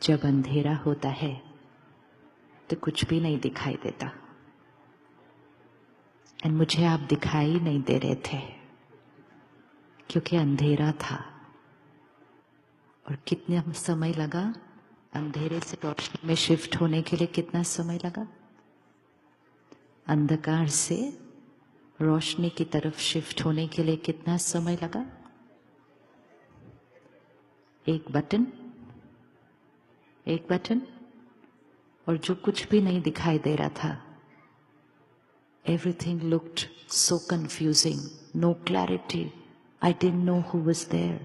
जब अंधेरा होता है तो कुछ भी नहीं दिखाई देता, एंड मुझे आप दिखाई नहीं दे रहे थे क्योंकि अंधेरा था। और कितना समय लगा अंधेरे से रोशनी में शिफ्ट होने के लिए? कितना समय लगा? अंधकार से रोशनी की तरफ शिफ्ट होने के लिए कितना समय लगा? एक बटन, एक बटन। और जो कुछ भी नहीं दिखाई दे रहा था, everything looked so confusing, no clarity. I didn't know who was there.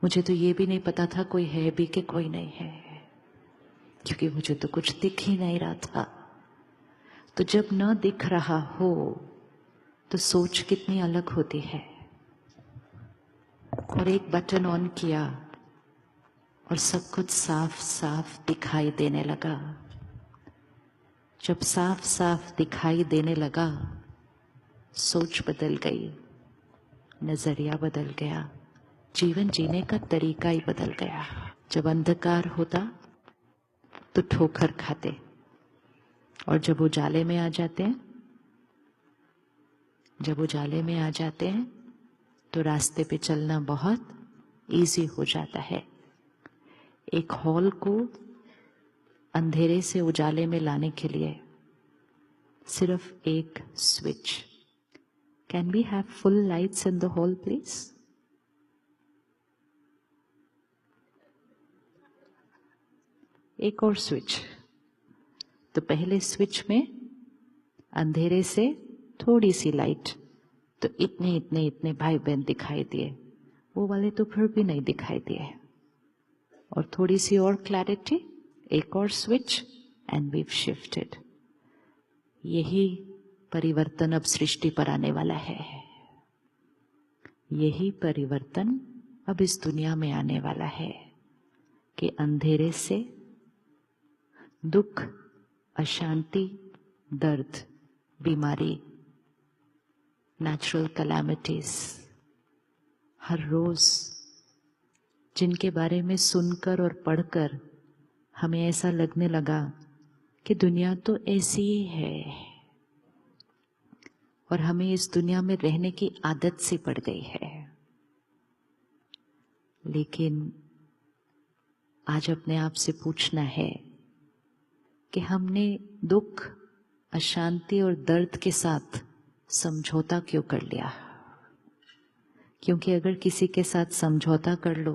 मुझे तो ये भी नहीं पता था कोई है भी कि कोई नहीं है, क्योंकि मुझे तो कुछ दिख ही नहीं रहा था। तो जब न दिख रहा हो तो सोच कितनी अलग होती है। और एक बटन ऑन किया और सब कुछ साफ साफ दिखाई देने लगा। जब साफ साफ दिखाई देने लगा, सोच बदल गई, नजरिया बदल गया, जीवन जीने का तरीका ही बदल गया। जब अंधकार होता तो ठोकर खाते, और जब उजाले में आ जाते हैं, जब उजाले में आ जाते हैं तो रास्ते पे चलना बहुत इजी हो जाता है। एक हॉल को अंधेरे से उजाले में लाने के लिए सिर्फ एक switch. Can we have full lights in the hall please? एक और स्विच। तो पहले स्विच में अंधेरे से थोड़ी सी लाइट, तो इतने इतने इतने भाई बहन दिखाई दिए, वो वाले तो फिर भी नहीं दिखाई दिए। और थोड़ी सी और क्लैरिटी, एक और स्विच, एंड वीव शिफ्टेड। यही परिवर्तन अब सृष्टि पर आने वाला है। यही परिवर्तन अब इस दुनिया में आने वाला है कि अंधेरे से दुख, अशांति, दर्द, बीमारी, नेचुरल कैलामिटीज, हर रोज जिनके बारे में सुनकर और पढ़कर हमें ऐसा लगने लगा कि दुनिया तो ऐसी ही है, और हमें इस दुनिया में रहने की आदत सी पड़ गई है। लेकिन आज अपने आप से पूछना है कि हमने दुख, अशांति और दर्द के साथ समझौता क्यों कर लिया? क्योंकि अगर किसी के साथ समझौता कर लो